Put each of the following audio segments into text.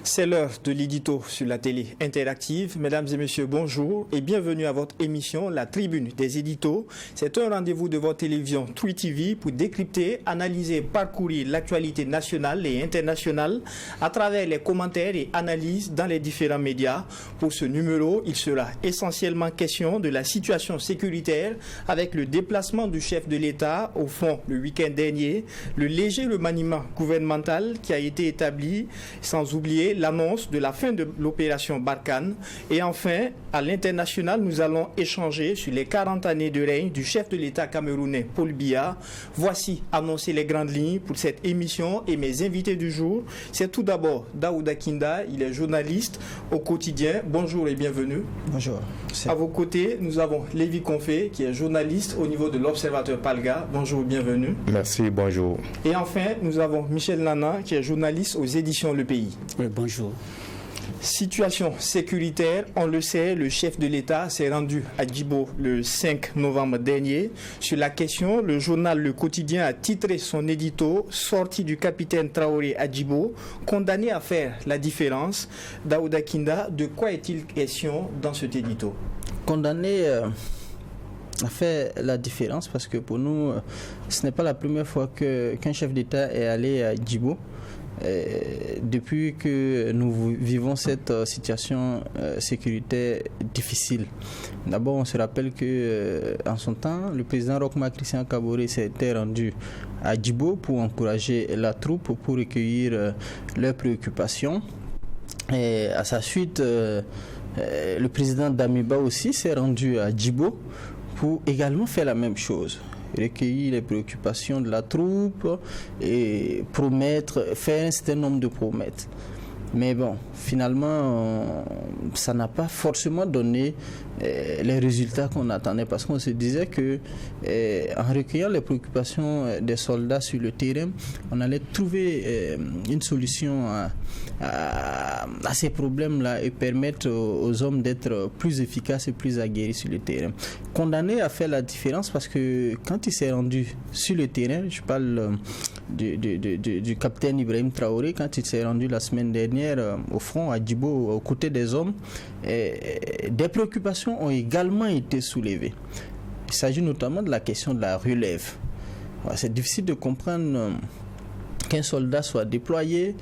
C'est l'heure de l'édito sur la télé interactive. Mesdames et messieurs, bonjour et bienvenue à votre émission La Tribune des éditos. C'est un rendez-vous de votre télévision True TV pour décrypter, analyser, parcourir l'actualité nationale et internationale à travers les commentaires et analyses dans les différents médias. Pour ce numéro, il sera essentiellement question de la situation sécuritaire avec le déplacement du chef de l'État au front le week-end dernier, le léger remaniement gouvernemental qui a été établi, sans oublier l'annonce de la fin de l'opération Barkhane. Et enfin, à l'international, nous allons échanger sur les 40 années de règne du chef de l'État camerounais Paul Biya. Voici annoncé les grandes lignes pour cette émission et mes invités du jour. C'est tout d'abord Daouda Kinda, il est journaliste au quotidien. Bonjour et bienvenue. Bonjour. À vos côtés, nous avons Lévi Confé, qui est journaliste au niveau de l'Observateur Palga. Bonjour et bienvenue. Merci, bonjour. Et enfin, nous avons Michel Nana, qui est journaliste aux éditions Le Pays. Oui, bonjour. Situation sécuritaire, on le sait, le chef de l'État s'est rendu à Djibo le 5 novembre dernier. Sur la question, le journal Le Quotidien a titré son édito « Sortie du capitaine Traoré à Djibo, condamné à faire la différence ». Daouda Kinda, de quoi est-il question dans cet édito? Condamné a fait la différence parce que pour nous, ce n'est pas la première fois qu'un chef d'État est allé à Djibo. Depuis que nous vivons cette situation sécuritaire difficile. D'abord, on se rappelle que en son temps, le président Roch-Marc Christian Kaboré s'était rendu à Djibo pour encourager la troupe, pour recueillir leurs préoccupations. Et à sa suite, le président Damiba aussi s'est rendu à Djibo pour également faire la même chose. Recueillir les préoccupations de la troupe et faire un certain nombre de promesses. Mais bon, finalement, ça n'a pas forcément donné les résultats qu'on attendait parce qu'on se disait que en recueillant les préoccupations des soldats sur le terrain, on allait trouver une solution à ces problèmes-là et permettre aux hommes d'être plus efficaces et plus aguerris sur le terrain. Condamné a fait la différence parce que quand il s'est rendu sur le terrain, je parle du capitaine Ibrahim Traoré, quand il s'est rendu la semaine dernière au front à Djibo aux côtés des hommes, des préoccupations ont également été soulevées. Il s'agit notamment de la question de la relève. C'est difficile de comprendre qu'un soldat soit déployé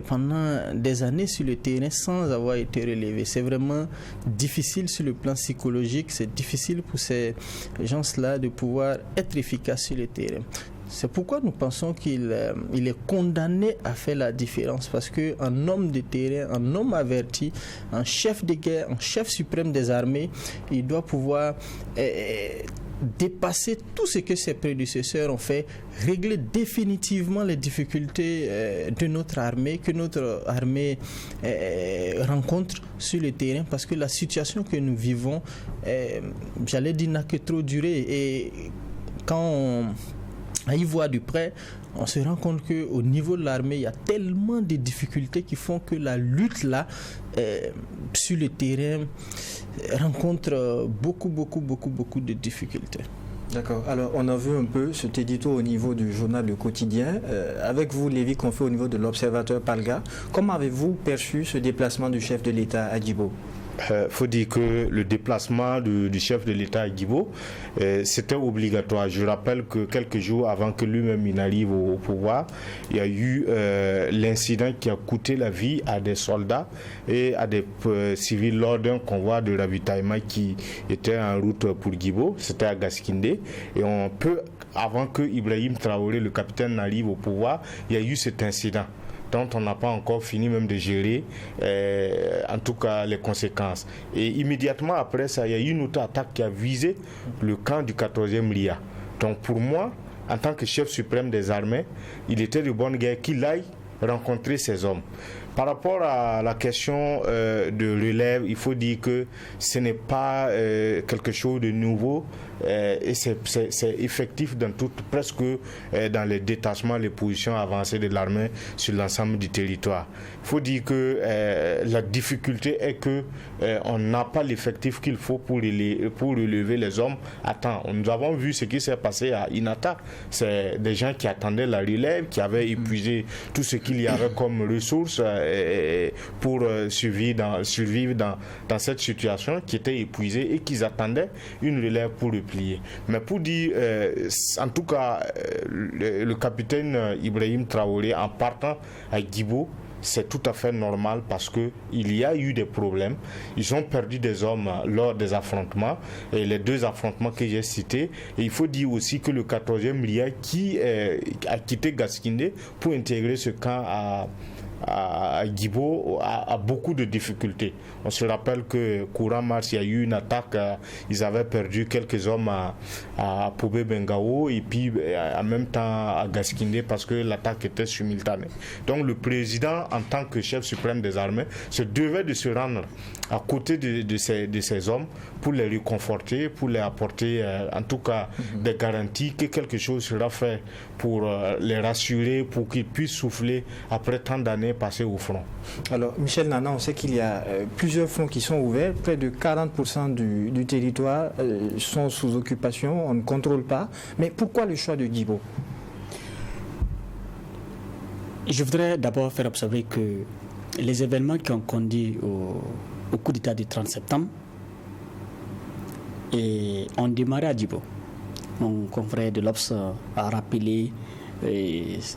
pendant des années sur le terrain sans avoir été relevé. C'est vraiment difficile sur le plan psychologique, c'est difficile pour ces gens-là de pouvoir être efficaces sur le terrain. C'est pourquoi nous pensons qu'il est condamné à faire la différence parce qu'un homme de terrain, un homme averti, un chef de guerre, un chef suprême des armées, il doit pouvoir dépasser tout ce que ses prédécesseurs ont fait, régler définitivement les difficultés de notre armée, que notre armée rencontre sur le terrain parce que la situation que nous vivons, j'allais dire, n'a que trop duré. Et quand à y voir du près, on se rend compte qu'au niveau de l'armée, il y a tellement de difficultés qui font que la lutte là, sur le terrain, rencontre beaucoup de difficultés. D'accord. Alors, on a vu un peu cet édito au niveau du journal Le Quotidien. Avec vous, Lévi Confé, au niveau de l'Observateur Palga, comment avez-vous perçu ce déplacement du chef de l'État à Djibo? Faut dire que le déplacement du chef de l'État à Djibo, c'était obligatoire. Je rappelle que quelques jours avant que lui-même il arrive au pouvoir, il y a eu l'incident qui a coûté la vie à des soldats et à des civils lors d'un convoi de ravitaillement qui était en route pour Djibo. C'était à Gaskindé. Et avant que Ibrahim Traoré, le capitaine, n'arrive au pouvoir, il y a eu cet incident dont on n'a pas encore fini même de gérer en tout cas les conséquences. Et immédiatement après ça, il y a eu une autre attaque qui a visé le camp du 14e LIA. Donc pour moi, en tant que chef suprême des armées, il était de bonne guerre qu'il aille rencontrer ces hommes. Par rapport à la question de relève, il faut dire que ce n'est pas quelque chose de nouveau et c'est effectif dans presque dans les détachements, les positions avancées de l'armée sur l'ensemble du territoire. Il faut dire que la difficulté est que on n'a pas l'effectif qu'il faut pour relever les hommes à temps. Nous avons vu ce qui s'est passé à Inata. C'est des gens qui attendaient la relève, qui avaient épuisé tout ce qu'il y avait comme ressources pour survivre dans cette situation, qui était épuisée et qu'ils attendaient une relève pour replier. Mais pour dire, en tout cas, le capitaine Ibrahim Traoré, en partant à Djibo, c'est tout à fait normal parce qu'il y a eu des problèmes. Ils ont perdu des hommes lors des affrontements, et les 2 affrontements que j'ai cités. Et il faut dire aussi que le 14e RIA qui a quitté Gaskindé pour intégrer ce camp à Djibo a beaucoup de difficultés. On se rappelle que courant mars, il y a eu une attaque, ils avaient perdu quelques hommes à Pobé Bengao et puis en même temps à Gaskindé parce que l'attaque était simultanée. Donc le président, en tant que chef suprême des armées, se devait de se rendre à côté de ces hommes pour les réconforter, pour les apporter en tout cas des garanties que quelque chose sera fait pour les rassurer, pour qu'ils puissent souffler après tant d'années passées au front. Alors Michel Nana, on sait qu'il y a plusieurs fronts qui sont ouverts, près de 40% du territoire sont sous occupation, on ne contrôle pas. Mais pourquoi le choix de Djibo? Je voudrais d'abord faire observer que les événements qui ont conduit au coup d'État du 30 septembre ont démarré à Djibo. Mon confrère de l'Obs a rappelé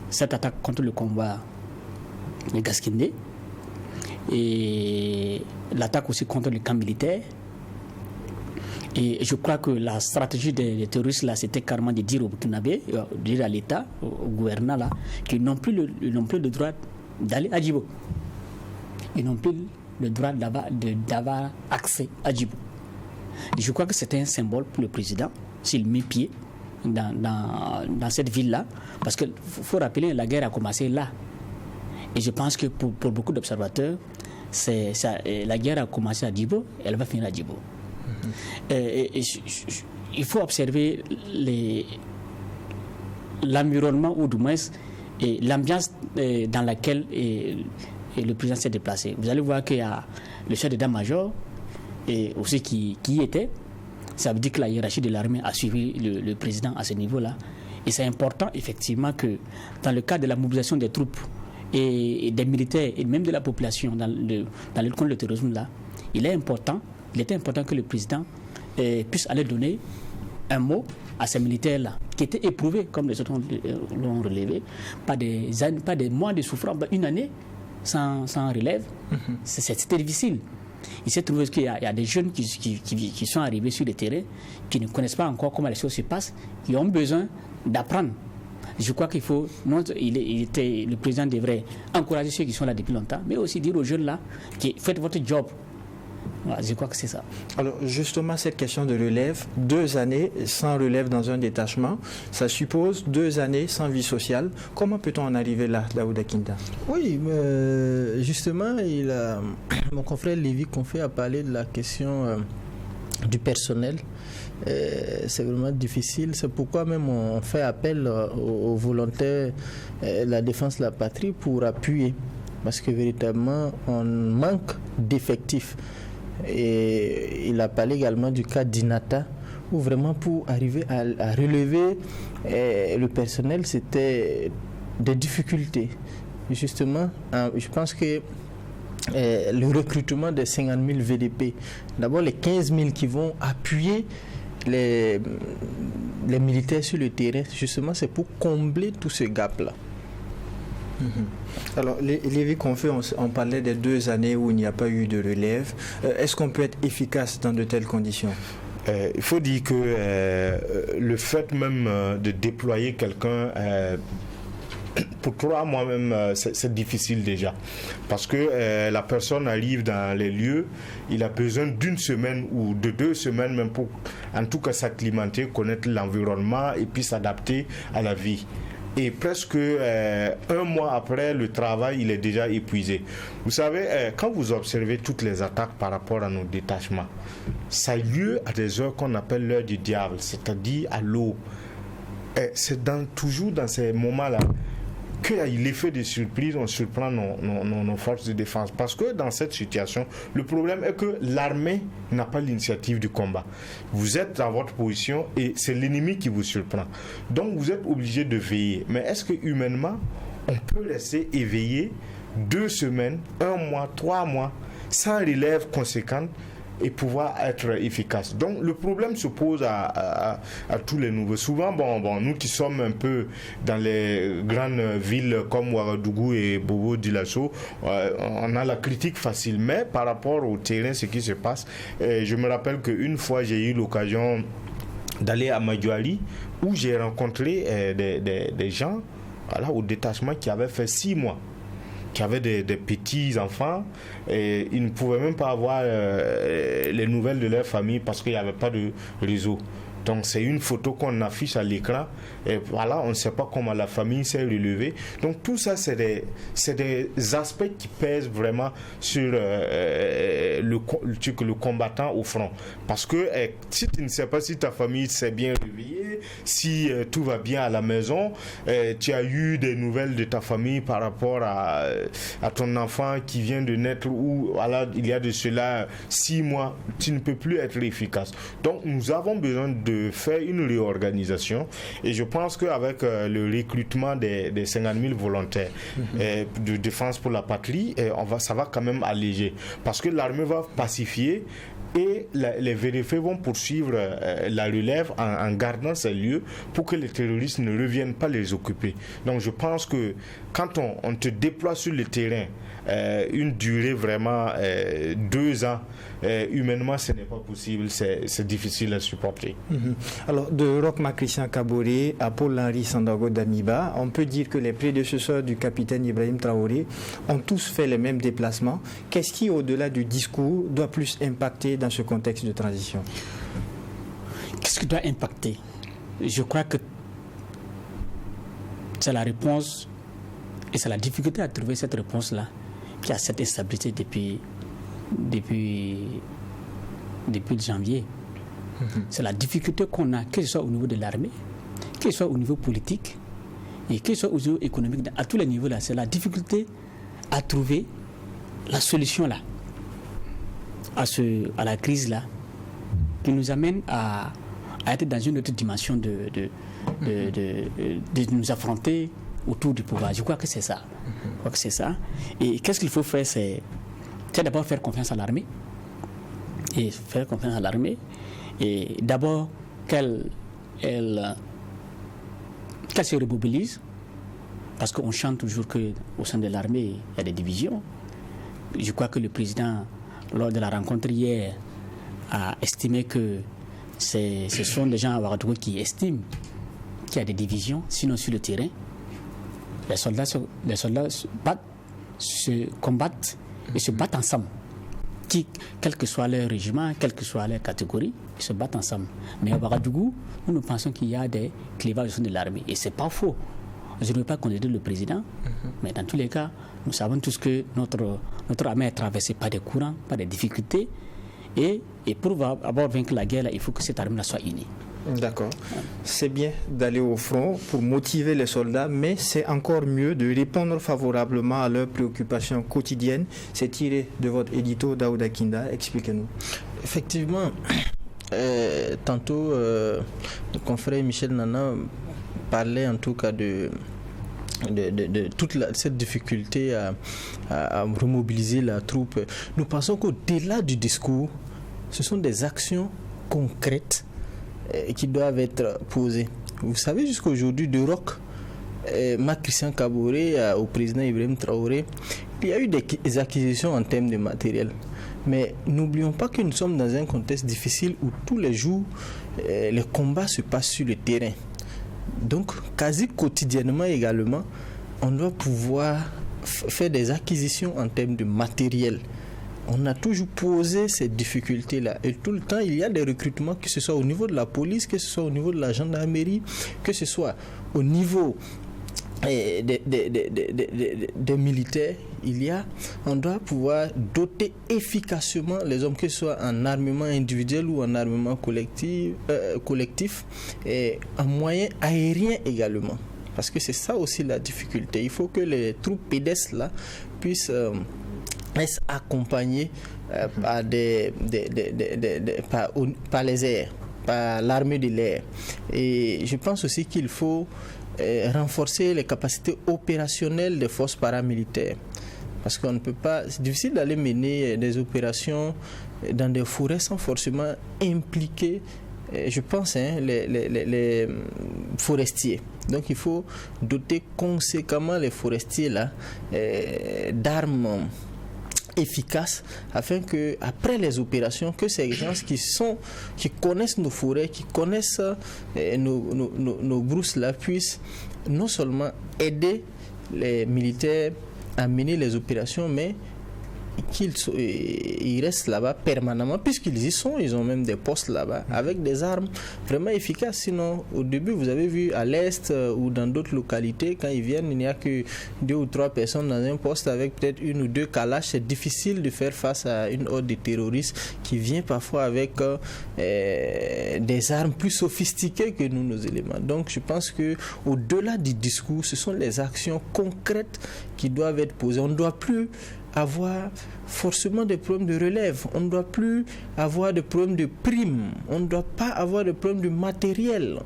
cette attaque contre le convoi de Gaskindé et l'attaque aussi contre le camp militaire. Et je crois que la stratégie des terroristes là, c'était carrément de dire aux Burkinabés, dire à l'État, au gouvernement là, qu'ils n'ont plus le droit d'aller à Djibo. Ils n'ont plus le droit d'avoir accès à Djibo. Et je crois que c'était un symbole pour le président s'il met pied dans cette ville-là, parce qu'il faut rappeler, la guerre a commencé là. Et je pense que pour beaucoup d'observateurs, la guerre a commencé à Djibo, elle va finir à Djibo. Il faut observer l'environnement ou du moins l'ambiance dans laquelle le président s'est déplacé. Vous allez voir qu'il y a le chef d'état-major et aussi qui y était. Ça veut dire que la hiérarchie de l'armée a suivi le président à ce niveau-là. Et c'est important effectivement que dans le cadre de la mobilisation des troupes et des militaires et même de la population dans le contre le terrorisme là, il était important que le président puisse aller donner un mot à ces militaires-là, qui étaient éprouvés, comme les autres l'ont relevé, pas des mois de souffrance, une année sans relève. C'était difficile. Il s'est trouvé qu'il y a des jeunes qui sont arrivés sur le terrain, qui ne connaissent pas encore comment les choses se passent, qui ont besoin d'apprendre. Je crois qu'il faut, le président devrait encourager ceux qui sont là depuis longtemps, mais aussi dire aux jeunes là, faites votre job. Voilà, je crois que c'est ça. Alors justement, cette question de relève, 2 années sans relève dans un détachement, ça suppose 2 années sans vie sociale. Comment peut-on en arriver là, Daouda Kinda? Oui, justement, mon confrère Lévi Confé a parlé de la question du personnel. C'est vraiment difficile. C'est pourquoi même on fait appel aux volontaires de la défense de la patrie pour appuyer. Parce que véritablement, on manque d'effectifs. Et il a parlé également du cas d'Inata, où vraiment pour arriver à relever le personnel, c'était des difficultés. Justement, je pense que le recrutement des 50 000 VDP, d'abord les 15 000 qui vont appuyer les militaires sur le terrain, justement, c'est pour combler tout ce gap-là. Alors, Lévi Confé, on parlait des 2 années où il n'y a pas eu de relève. Est-ce qu'on peut être efficace dans de telles conditions? Il faut dire que le fait même de déployer quelqu'un pour 3 mois même, c'est difficile déjà. Parce que la personne arrive dans les lieux, il a besoin d'1 semaine ou de 2 semaines même pour en tout cas s'acclimater, connaître l'environnement et puis s'adapter à la vie. et presque un mois après le travail, il est déjà épuisé. Vous savez, quand vous observez toutes les attaques par rapport à nos détachements, ça a lieu à des heures qu'on appelle l'heure du diable, c'est-à-dire à l'aube. C'est toujours dans ces moments-là qu'il y a l'effet de surprise, on surprend nos forces de défense. Parce que dans cette situation, le problème est que l'armée n'a pas l'initiative du combat. Vous êtes dans votre position et c'est l'ennemi qui vous surprend. Donc vous êtes obligé de veiller. Mais est-ce que humainement, on peut laisser éveiller 2 semaines, 1 mois, 3 mois, sans relève conséquente et pouvoir être efficace? Donc le problème se pose à tous les nouveaux. Souvent, nous qui sommes un peu dans les grandes villes comme Ouagadougou et Bobo Dioulasso, on a la critique facile. Mais par rapport au terrain, ce qui se passe, je me rappelle qu'une fois j'ai eu l'occasion d'aller à Madioali où j'ai rencontré des gens au détachement qui avaient fait 6 mois, qui avaient des petits enfants et ils ne pouvaient même pas avoir les nouvelles de leur famille parce qu'il n'y avait pas de réseau. Donc c'est une photo qu'on affiche à l'écran et voilà, on ne sait pas comment la famille s'est relevée. Donc tout ça, c'est des aspects qui pèsent vraiment sur le combattant au front. Parce que si tu ne sais pas si ta famille s'est bien réveillée, si tout va bien à la maison, tu as eu des nouvelles de ta famille par rapport à ton enfant qui vient de naître ou voilà, il y a de cela 6 mois, tu ne peux plus être efficace. Donc nous avons besoin de faire une réorganisation et je pense qu'avec le recrutement des 50 000 volontaires de défense pour la patrie, ça va quand même alléger parce que l'armée va pacifier et les vérifiés vont poursuivre la relève en gardant ces lieux pour que les terroristes ne reviennent pas les occuper. Donc je pense que quand on te déploie sur le terrain une durée vraiment 2 ans, humainement ce n'est pas possible, c'est difficile à supporter. Alors de Roch-Marc Christian Kaboré à Paul-Henri Sandaogo Damiba, on peut dire que les prédécesseurs du capitaine Ibrahim Traoré ont tous fait les mêmes déplacements. Qu'est-ce qui, au-delà du discours, doit plus impacter dans ce contexte de transition? Qu'est-ce qui doit impacter? Je crois que c'est la réponse et c'est la difficulté à trouver cette réponse-là qui a cette instabilité depuis janvier. C'est la difficulté qu'on a, que ce soit au niveau de l'armée, que ce soit au niveau politique et que ce soit au niveau économique, à tous les niveaux là. C'est la difficulté à trouver la solution là, à la crise là, qui nous amène à être dans une autre dimension de nous affronter autour du pouvoir. Je crois que c'est ça. Et qu'est-ce qu'il faut faire, c'est d'abord faire confiance à l'armée. Et faire confiance à l'armée. Et d'abord qu'elle se remobilise. Parce qu'on chante toujours qu'au sein de l'armée, il y a des divisions. Je crois que le président, lors de la rencontre hier, a estimé que ce sont des gens à Ouagadougou qui estiment qu'il y a des divisions, sinon sur le terrain. Les soldats se combattent et se battent ensemble. Quel que soit leur régiment, quelle que soit leur catégorie, ils se battent ensemble. Mais à Ouagadougou, nous pensons qu'il y a des clivages au sein de l'armée. Et ce n'est pas faux. Je ne veux pas condamner le président, mais dans tous les cas, nous savons tous que notre armée est traversée par des courants, par des difficultés. Et pour avoir vaincu la guerre, il faut que cette armée soit unie. D'accord. C'est bien d'aller au front pour motiver les soldats, mais c'est encore mieux de répondre favorablement à leurs préoccupations quotidiennes. C'est tiré de votre édito Daouda Kinda. Expliquez-nous. Effectivement, tantôt, le confrère Michel Nana parlait en tout cas de toute cette difficulté à remobiliser la troupe. Nous pensons qu'au-delà du discours, ce sont des actions concrètes qui doivent être posées. Vous savez, jusqu'à aujourd'hui, de Roch-Marc Christian Kaboré au président Ibrahim Traoré, il y a eu des acquisitions en termes de matériel. Mais n'oublions pas que nous sommes dans un contexte difficile où tous les jours, les combats se passent sur le terrain. Donc, quasi quotidiennement également, on doit pouvoir faire des acquisitions en termes de matériel. On a toujours posé ces difficultés-là. Et tout le temps, il y a des recrutements, que ce soit au niveau de la police, que ce soit au niveau de la gendarmerie, que ce soit au niveau des militaires, on doit pouvoir doter efficacement les hommes, que ce soit en armement individuel ou en armement collectif, et en moyens aériens également. Parce que c'est ça aussi la difficulté. Il faut que les troupes pédestres là puissent être accompagnées par les airs, par l'armée de l'air. Et je pense aussi qu'il faut renforcer les capacités opérationnelles des forces paramilitaires. Parce qu'on ne peut pas, c'est difficile d'aller mener des opérations dans des forêts sans forcément impliquer, je pense, les forestiers. Donc il faut doter conséquemment les forestiers là d'armes efficaces, afin que après les opérations, que ces gens qui connaissent nos forêts, qui connaissent nos brousses là, puissent non seulement aider les militaires à mener les opérations, mais qu'ils restent là-bas permanemment, puisqu'ils y sont, ils ont même des postes là-bas avec des armes vraiment efficaces. Sinon, au début, vous avez vu à l'Est ou dans d'autres localités, quand ils viennent, il n'y a que 2 ou 3 personnes dans un poste avec peut-être 1 ou 2 calaches. C'est difficile de faire face à une horde de terroristes qui vient parfois avec des armes plus sophistiquées que nous, nos éléments. Donc, je pense que au-delà du discours, ce sont les actions concrètes qui doivent être posées. On ne doit plus avoir forcément des problèmes de relève, on ne doit plus avoir de problèmes de primes, on ne doit pas avoir de problèmes de matériel.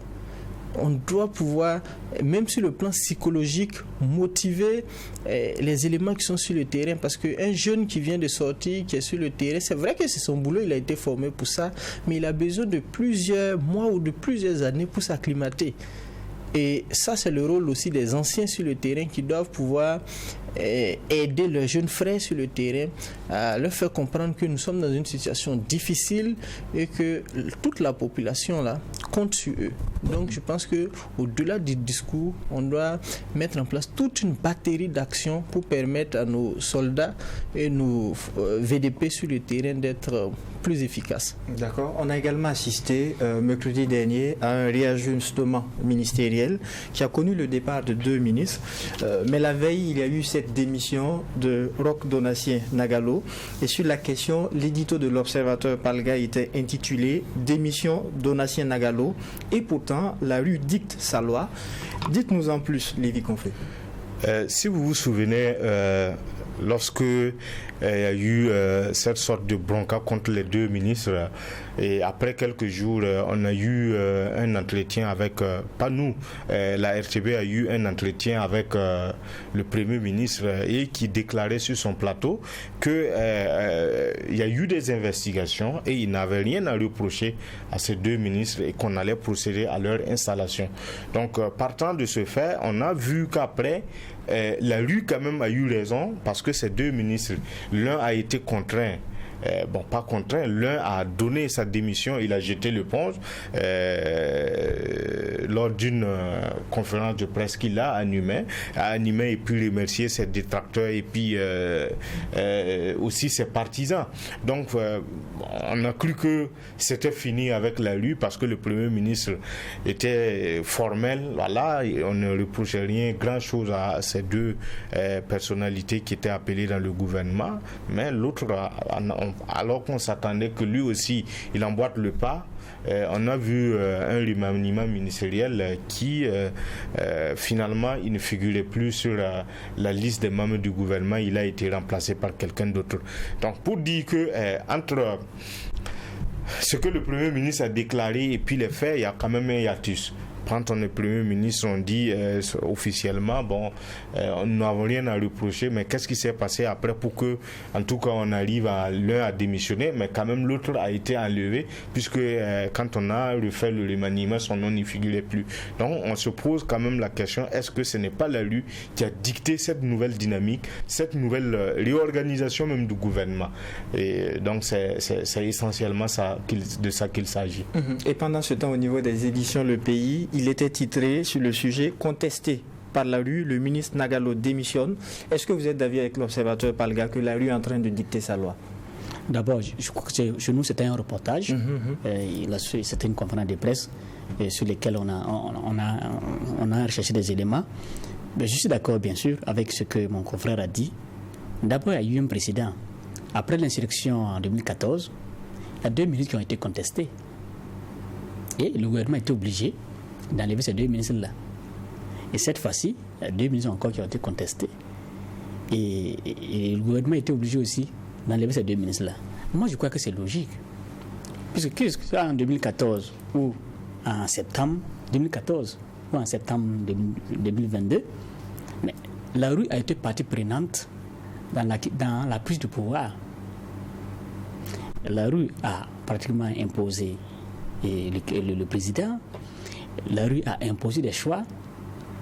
On doit pouvoir, même sur le plan psychologique, motiver les éléments qui sont sur le terrain, parce qu'un jeune qui vient de sortir, qui est sur le terrain, c'est vrai que c'est son boulot, il a été formé pour ça, mais il a besoin de plusieurs mois ou de plusieurs années pour s'acclimater. Et ça, c'est le rôle aussi des anciens sur le terrain, qui doivent pouvoir aider leurs jeunes frères sur le terrain, à leur faire comprendre que nous sommes dans une situation difficile et que toute la population là compte sur eux. Donc je pense que au-delà du discours, on doit mettre en place toute une batterie d'actions pour permettre à nos soldats et nos VDP sur le terrain d'être plus efficaces. D'accord. On a également assisté mercredi dernier à un réajustement ministériel qui a connu le départ de 2 ministres. Mais la veille, il y a eu cette démission de Roch Donatien Nagalo. Et sur la question, l'édito de l'Observateur Palga était intitulé « Démission Donatien Nagalo ». Et pourtant, la rue dicte sa loi. Dites-nous en plus, Lévi Confé. Si vous vous souvenez, lorsque il y a eu cette sorte de bronca contre les 2 ministres, et après quelques jours, on a eu un entretien avec, pas nous, la RTB a eu un entretien avec le Premier ministre, et qui déclarait sur son plateau que il y a eu des investigations et il n'avait rien à reprocher à ces 2 ministres et qu'on allait procéder à leur installation. Donc partant de ce fait, on a vu qu'après, la rue quand même a eu raison, parce que ces 2 ministres, l'un a été contraint, pas contraint, l'un a donné sa démission, il a jeté l'éponge lors d'une conférence de presse qu'il a animée et puis remercier ses détracteurs et puis aussi ses partisans. Donc on a cru que c'était fini avec la rue, parce que le Premier ministre était formel, voilà, et on ne reprochait rien grand chose à ces 2 personnalités qui étaient appelées dans le gouvernement, mais l'autre, alors qu'on s'attendait que lui aussi il emboîte le pas, on a vu un remaniement ministériel qui finalement il ne figurait plus sur la liste des membres du gouvernement, il a été remplacé par quelqu'un d'autre. Donc pour dire que entre ce que le Premier ministre a déclaré et puis les faits, il y a quand même un hiatus. Quand on est Premier ministre, on dit officiellement, nous n'avons rien à reprocher, mais qu'est-ce qui s'est passé après pour que, en tout cas, on arrive à l'un à démissionner, mais quand même l'autre a été enlevé, puisque quand on a refait le remaniement, son nom n'y figurait plus. Donc on se pose quand même la question, est-ce que ce n'est pas la rue qui a dicté cette nouvelle dynamique, cette nouvelle réorganisation même du gouvernement? Et donc c'est essentiellement de ça qu'il s'agit. Et pendant ce temps, au niveau des éditions Le Pays, il était titré sur le sujet « Contesté par la rue, le ministre Nagalo démissionne ». Est-ce que vous êtes d'avis avec l'Observateur Palga que la rue est en train de dicter sa loi? D'abord, je crois que chez nous, c'était un reportage. C'était une conférence de presse sur laquelle on a recherché des éléments. Je suis d'accord, bien sûr, avec ce que mon confrère a dit. D'abord, il y a eu un précédent. Après l'insurrection en 2014, il y a 2 ministres qui ont été contestés. Et le gouvernement a été obligé d'enlever ces 2 ministres-là. Et cette fois-ci, il y a 2 ministres encore qui ont été contestés. Et le gouvernement a été obligé aussi d'enlever ces 2 ministres-là. Moi, je crois que c'est logique. Puisque en 2014 ou en septembre 2014 ou en septembre 2022, mais la rue a été partie prenante dans la prise de pouvoir. La rue a pratiquement imposé le président. La rue a imposé des choix.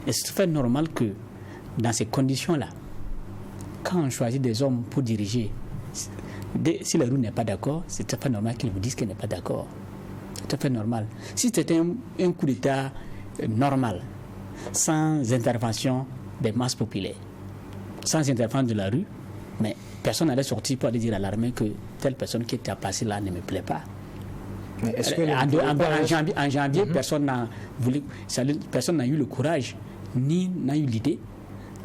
Et c'est tout à fait normal que dans ces conditions-là, quand on choisit des hommes pour diriger, si la rue n'est pas d'accord, c'est tout à fait normal qu'ils vous disent qu'elle n'est pas d'accord. C'est tout à fait normal. Si c'était un coup d'État normal, sans intervention des masses populaires, sans intervention de la rue, mais personne n'allait sortir pour aller dire à l'armée que telle personne qui était passée là ne me plaît pas. Mais est-ce que en janvier, personne n'a eu le courage ni n'a eu l'idée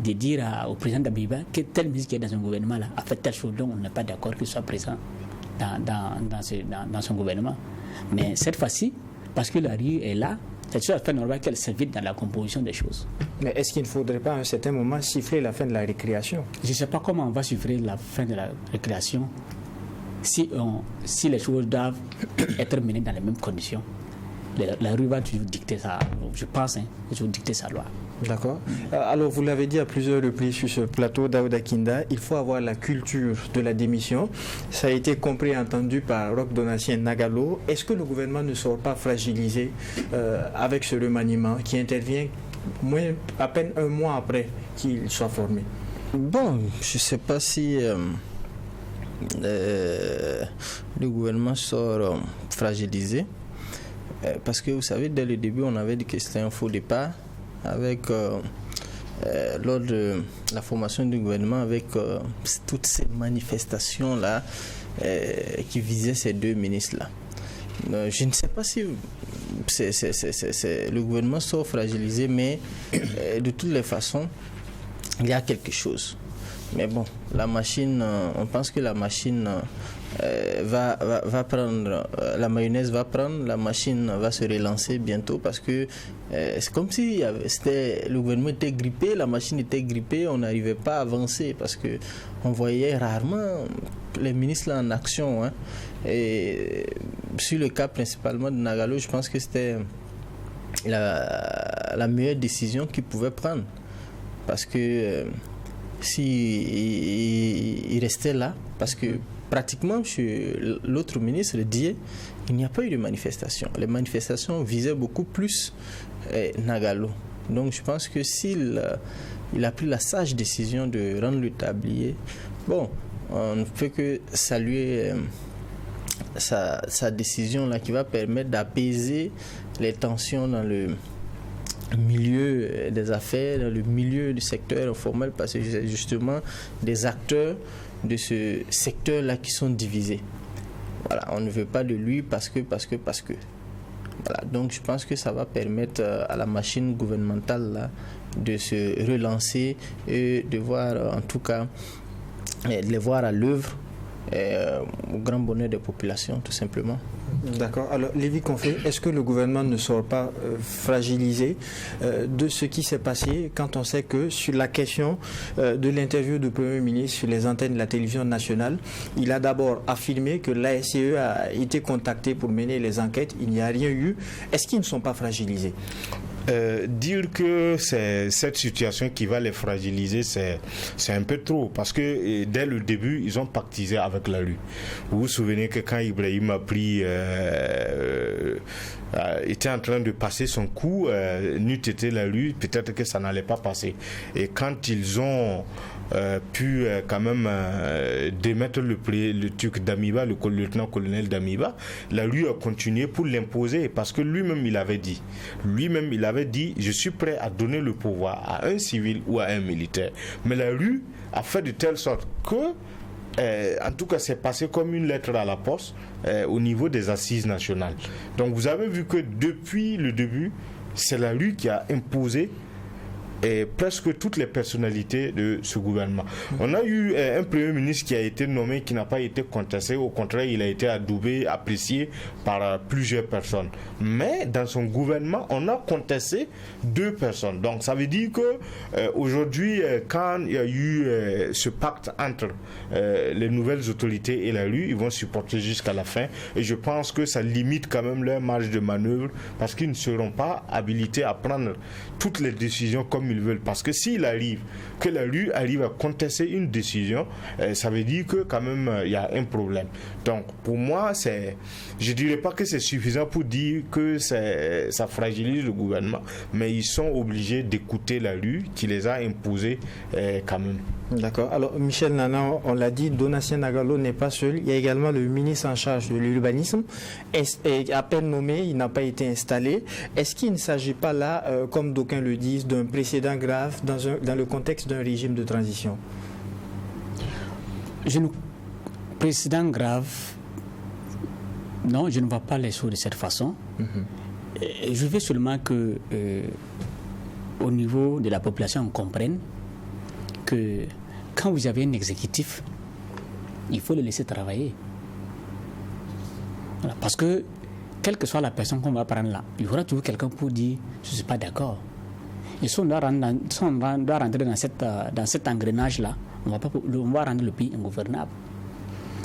de dire au président d'Abiba que tel ministre qui est dans son gouvernement là, a fait telle chose dont on n'est pas d'accord qu'il soit présent dans son gouvernement. Mais cette fois-ci, parce que la rue est là, c'est tout à fait normal qu'elle s'invite dans la composition des choses. Mais est-ce qu'il ne faudrait pas à un certain moment siffler la fin de la récréation? Je ne sais pas comment on va siffler la fin de la récréation si les choses doivent être menées dans les mêmes conditions. La rue va toujours dicter ça, je pense, toujours dicter sa loi. D'accord. Alors, vous l'avez dit à plusieurs reprises sur ce plateau, Daouda Kinda, il faut avoir la culture de la démission. Ça a été compris et entendu par Roch Donatien Nagalo. Est-ce que le gouvernement ne sera pas fragilisé avec ce remaniement qui intervient à peine un mois après qu'il soit formé? Bon, je ne sais pas si le gouvernement sort fragilisé. Parce que vous savez, dès le début, on avait dit que c'était un faux départ avec lors de la formation du gouvernement, avec toutes ces manifestations-là qui visaient ces 2 ministres-là. Je ne sais pas si le gouvernement sort fragilisé, mais de toutes les façons, il y a quelque chose. Mais bon, la machine, on pense que la machine va prendre, la mayonnaise va prendre, la machine va se relancer bientôt parce que c'est comme si le gouvernement était grippé, la machine était grippée, on n'arrivait pas à avancer parce que on voyait rarement les ministres là en action. Hein. Et sur le cas principalement de Nagalo, je pense que c'était la meilleure décision qu'il pouvait prendre parce que il restait là, parce que pratiquement chez l'autre ministre, Dié, il n'y a pas eu de manifestation. Les manifestations visaient beaucoup plus Nagalo. Donc je pense que s'il a pris la sage décision de rendre le tablier, bon, on ne peut que saluer sa décision là qui va permettre d'apaiser les tensions dans le milieu des affaires, dans le milieu du secteur informel, parce que c'est justement des acteurs de ce secteur-là qui sont divisés. Voilà, on ne veut pas de lui parce que. Voilà, donc je pense que ça va permettre à la machine gouvernementale là, de se relancer et de voir, en tout cas, de les voir à l'œuvre au grand bonheur des populations, tout simplement. D'accord. Alors, Lévi Confé, est-ce que le gouvernement ne sort pas fragilisé de ce qui s'est passé quand on sait que sur la question de l'interview du Premier ministre sur les antennes de la télévision nationale, il a d'abord affirmé que l'ASCE a été contacté pour mener les enquêtes, il n'y a rien eu. Est-ce qu'ils ne sont pas fragilisés? Dire que c'est cette situation qui va les fragiliser, c'est un peu trop, parce que dès le début, ils ont pactisé avec la rue. Vous vous souvenez que quand Ibrahim a pris était en train de passer son coup, n'eût été la rue, peut-être que ça n'allait pas passer. Et quand ils ont pu quand même démettre le truc d'Amiba, le lieutenant-colonel d'Amiba, la rue a continué pour l'imposer, parce que lui-même il avait dit, je suis prêt à donner le pouvoir à un civil ou à un militaire. Mais la rue a fait de telle sorte que en tout cas, c'est passé comme une lettre à la poste au niveau des assises nationales. Donc, vous avez vu que depuis le début, c'est la rue qui a imposé presque toutes les personnalités de ce gouvernement. On a eu un premier ministre qui a été nommé, qui n'a pas été contesté. Au contraire, il a été adoubé, apprécié par plusieurs personnes. Mais dans son gouvernement, on a contesté 2 personnes. Donc ça veut dire que aujourd'hui, quand il y a eu ce pacte entre les nouvelles autorités et la rue, ils vont supporter jusqu'à la fin. Et je pense que ça limite quand même leur marge de manœuvre, parce qu'ils ne seront pas habilités à prendre toutes les décisions comme ils veulent. Parce que s'il arrive que la rue arrive à contester une décision, ça veut dire que quand même il y a un problème. Donc pour moi, je ne dirais pas que c'est suffisant pour dire que ça fragilise le gouvernement, mais ils sont obligés d'écouter la rue qui les a imposés quand même. D'accord. Alors Michel Nana, on l'a dit, Donatien Nagalo n'est pas seul. Il y a également le ministre en charge de l'urbanisme. À peine nommé, il n'a pas été installé. Est-ce qu'il ne s'agit pas là, comme d'aucuns le disent, d'un précédent grave dans le contexte d'un régime de transition? Précédent grave, non, je ne vois pas les choses de cette façon. Je veux seulement que au niveau de la population, on comprenne que quand vous avez un exécutif, il faut le laisser travailler. Voilà, parce que quelle que soit la personne qu'on va prendre là, il y aura toujours quelqu'un pour dire je ne suis pas d'accord. Et si on doit rentrer dans cet engrenage-là, on va rendre le pays ingouvernable.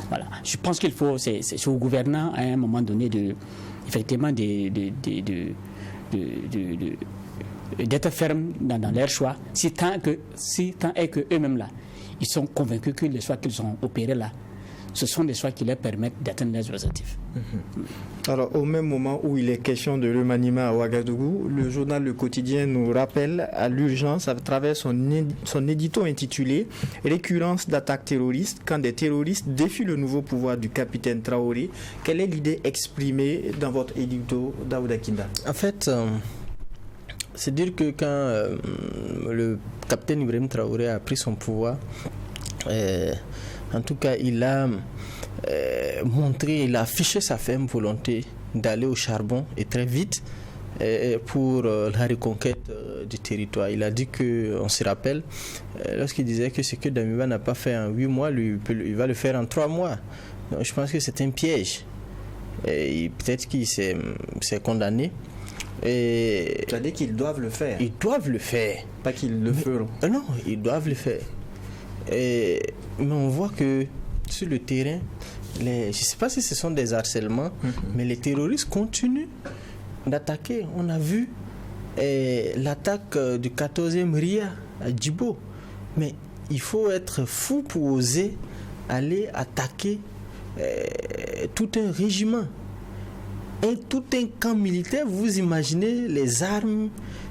Voilà. Je pense qu'il faut, c'est au gouvernant à un moment donné effectivement d'être ferme dans leur choix, si tant est que eux-mêmes là, ils sont convaincus que les choix qu'ils ont opérés là, ce sont des choix qui leur permettent d'atteindre leurs objectifs. Alors, au même moment où il est question de remaniement à Ouagadougou, le journal Le Quotidien nous rappelle à l'urgence à travers son édito intitulé « Récurrence d'attaques terroristes quand des terroristes défient le nouveau pouvoir du capitaine Traoré ». Quelle est l'idée exprimée dans votre édito, Daouda Kinda? En fait, c'est dire que quand le capitaine Ibrahim Traoré a pris son pouvoir, en tout cas, il a il a affiché sa ferme volonté d'aller au charbon et très vite pour la reconquête du territoire. Il a dit que, on se rappelle, lorsqu'il disait que ce que Damiba n'a pas fait en 8 mois, il va le faire en 3 mois. Donc, je pense que c'est un piège. Et peut-être qu'il s'est condamné. C'est-à-dire qu'ils doivent le faire. Ils doivent le faire. Pas qu'ils le feront. Non, ils doivent le faire. Mais on voit que sur le terrain, je ne sais pas si ce sont des harcèlements, mais les terroristes continuent d'attaquer. On a vu l'attaque du 14e RIA à Djibo. Mais il faut être fou pour oser aller attaquer tout un régiment. Et tout un camp militaire, vous imaginez les armes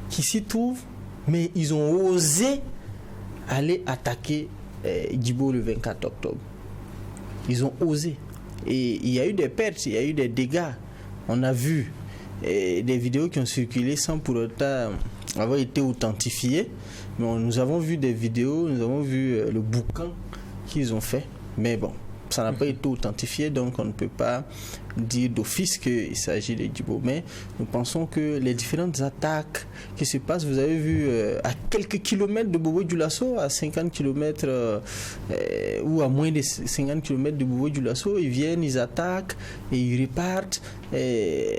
qui s'y trouvent, mais ils ont osé aller attaquer Djibo le 24 octobre. Ils ont osé. Et il y a eu des pertes, il y a eu des dégâts. On a vu des vidéos qui ont circulé sans pour autant avoir été authentifiées. Mais nous avons vu des vidéos, nous avons vu le boucan qu'ils ont fait. Mais bon, ça n'a pas été authentifié, donc on ne peut pas dire d'office qu'il s'agit de Djibo. Mais nous pensons que les différentes attaques qui se passent, vous avez vu à quelques kilomètres de Bobo-Dioulasso, à 50 km ou à moins de 50 km de Bobo-Dioulasso, ils viennent, ils attaquent et ils repartent. Et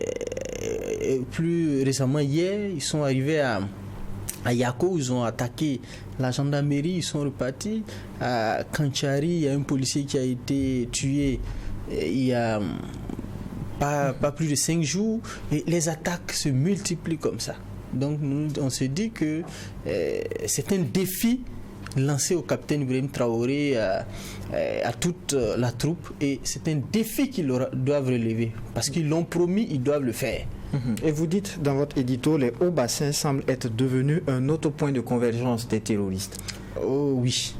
plus récemment, hier, ils sont arrivés à Yako, ils ont attaqué la gendarmerie, ils sont repartis. À Kanchari, il y a un policier qui a été tué il y a pas plus de 5 jours. Et les attaques se multiplient comme ça. Donc on se dit que c'est un défi lancé au capitaine Ibrahim Traoré, à toute la troupe. Et c'est un défi qu'ils doivent relever. Parce qu'ils l'ont promis, ils doivent le faire. Et vous dites dans votre édito, les hauts bassins semblent être devenus un autre point de convergence des terroristes. Oh oui.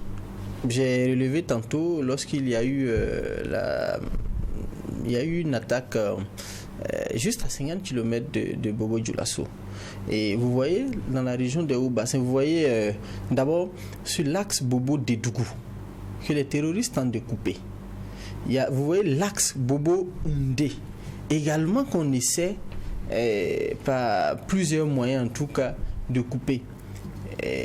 J'ai relevé tantôt lorsqu'il y a eu une attaque juste à 50 km de Bobo-Dioulasso. Et vous voyez dans la région des hauts bassins, vous voyez d'abord sur l'axe Bobo-Dédougou que les terroristes tentent de couper. Vous voyez l'axe Bobo-Oundé également qu'on essaie par plusieurs moyens en tout cas de couper.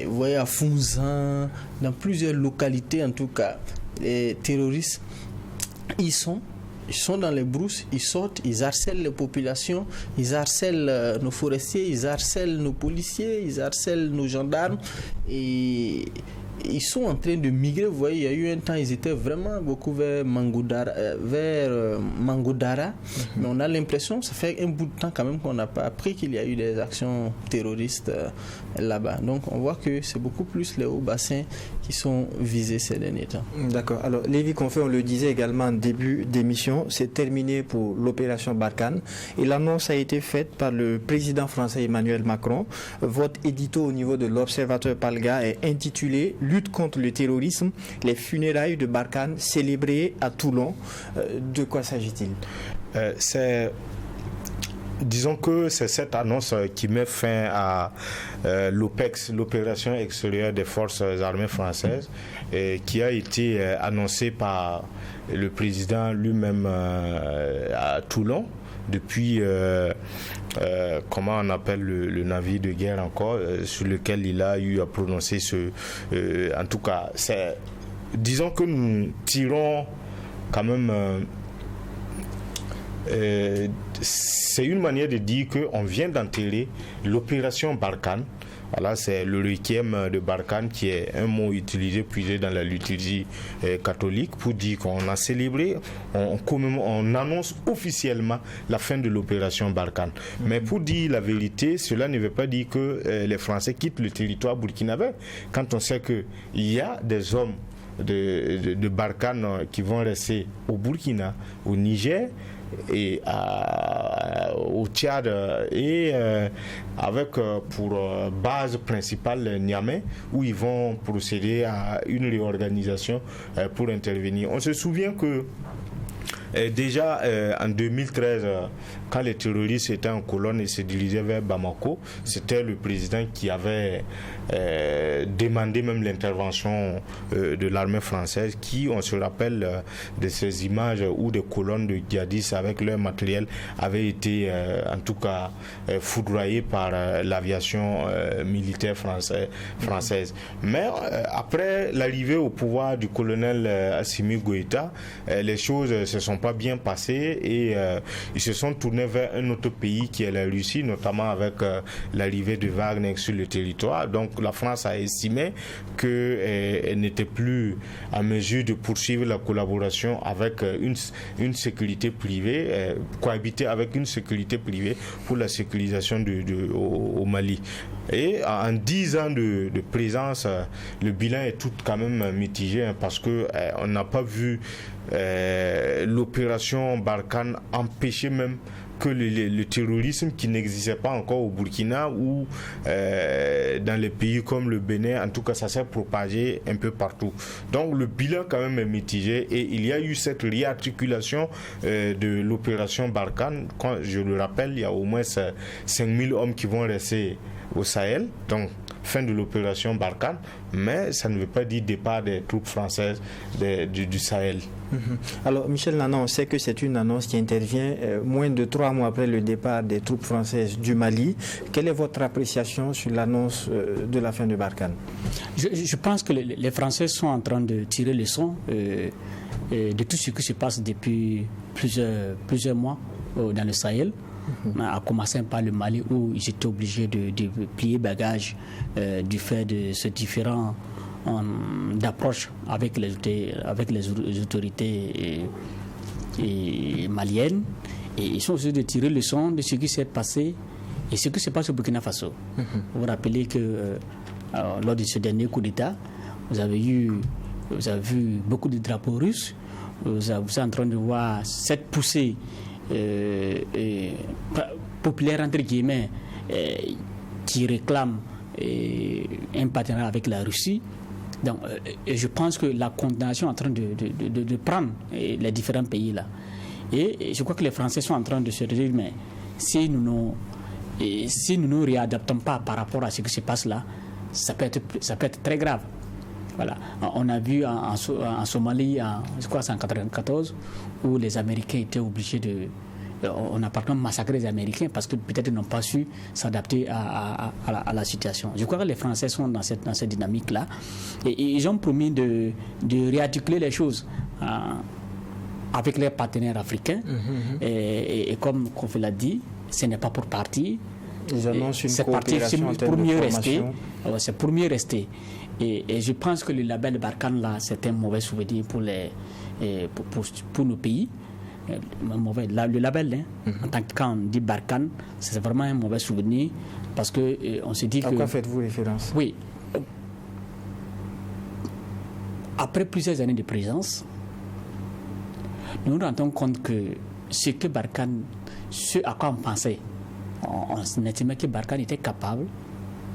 vous voyez, à Founzan, dans plusieurs localités en tout cas, les terroristes, ils sont dans les brousses, ils sortent, ils harcèlent les populations, ils harcèlent nos forestiers, ils harcèlent nos policiers, ils harcèlent nos gendarmes, et ils sont en train de migrer. Vous voyez, il y a eu un temps, ils étaient vraiment beaucoup vers Mangodara, mais on a l'impression, ça fait un bout de temps quand même qu'on n'a pas appris qu'il y a eu des actions terroristes là-bas. Donc on voit que c'est beaucoup plus les hauts bassins qui sont visés ces derniers temps. D'accord. Alors Lévi Confé, on le disait également en début d'émission, c'est terminé pour l'opération Barkhane, et l'annonce a été faite par le président français Emmanuel Macron. Votre édito au niveau de l'Observateur Palga est intitulé « Lutte contre le terrorisme, les funérailles de Barkhane célébrées à Toulon ». De quoi s'agit-il? Disons que c'est cette annonce qui met fin à l'OPEX, l'opération extérieure des forces armées françaises, qui a été annoncée par le président lui-même à Toulon depuis, comment on appelle le navire de guerre encore, sur lequel il a eu à prononcer en tout cas, disons que nous tirons quand même... c'est une manière de dire qu'on vient d'enterrer l'opération Barkhane. Voilà, c'est le requiem de Barkhane, qui est un mot utilisé, puisé dans la liturgie catholique, pour dire qu'on a célébré, on annonce officiellement la fin de l'opération Barkhane. Mais pour dire la vérité, cela ne veut pas dire que les Français quittent le territoire burkinabé. Quand on sait qu'il y a des hommes de Barkhane qui vont rester au Burkina, au Niger, et au Tchad, et avec pour base principale Niamey, où ils vont procéder à une réorganisation pour intervenir. On se souvient que déjà en 2013, quand les terroristes étaient en colonne et se dirigeaient vers Bamako, c'était le président qui avait demandé même l'intervention de l'armée française, qui, on se rappelle de ces images où des colonnes de djihadistes avec leur matériel avaient été en tout cas foudroyées par l'aviation militaire française. Mais après l'arrivée au pouvoir du colonel Assimi Goïta, les choses ne se sont pas bien passées, et ils se sont tournés vers un autre pays qui est la Russie, notamment avec l'arrivée de Wagner sur le territoire. Donc la France a estimé qu'elle n'était plus en mesure de poursuivre la collaboration avec une sécurité privée, cohabiter avec une sécurité privée pour la sécurisation au Mali. Et en 10 ans de présence, le bilan est tout quand même mitigé, parce qu'on n'a pas vu l'opération Barkhane empêcher même que le terrorisme qui n'existait pas encore au Burkina ou dans les pays comme le Bénin, en tout cas ça s'est propagé un peu partout. Donc le bilan quand même est mitigé, et il y a eu cette réarticulation de l'opération Barkhane. Quand je le rappelle, il y a au moins 5000 hommes qui vont rester au Sahel, donc fin de l'opération Barkhane, mais ça ne veut pas dire départ des troupes françaises du Sahel. Alors Michel Nana, on sait que c'est une annonce qui intervient moins de 3 mois après le départ des troupes françaises du Mali. Quelle est votre appréciation sur l'annonce de la fin de Barkhane? Je pense que les Français sont en train de tirer leçon de tout ce qui se passe depuis plusieurs mois dans le Sahel. À commencer par le Mali, où ils étaient obligés de plier bagages du fait de ce différent d'approche avec les autorités maliennes. Et ils sont aussi de tirer leçon de ce qui s'est passé et ce qui se passe au Burkina Faso. Vous vous rappelez que lors de ce dernier coup d'État, vous avez vu beaucoup de drapeaux russes. Vous êtes en train de voir cette poussée populaire entre guillemets qui réclame un partenariat avec la Russie. Donc, je pense que la condamnation est en train de prendre les différents pays là. Et je crois que les Français sont en train de se dire, mais si nous nous réadaptons pas par rapport à ce qui se passe là, ça peut être très grave. Voilà. On a vu en Somalie, je crois c'est en 1994, où les Américains étaient obligés on a pratiquement massacré les Américains parce que peut-être ils n'ont pas su s'adapter à la situation. Je crois que les Français sont dans cette dynamique-là et ils ont promis de réarticuler les choses avec leurs partenaires africains. Et comme Kofi l'a dit, ce n'est pas pour partir. Ils annoncent une coopération en termes de formation. C'est pour mieux rester. Et je pense que le label Barkhane, là, c'est un mauvais souvenir pour nos pays. Le label, en tant que quand on dit Barkhane, c'est vraiment un mauvais souvenir parce que on se dit à quoi faites-vous référence? Oui. Après plusieurs années de présence, nous nous rendons compte que ce que Barkhane, ce à quoi on pensait, on estimait que Barkhane était capable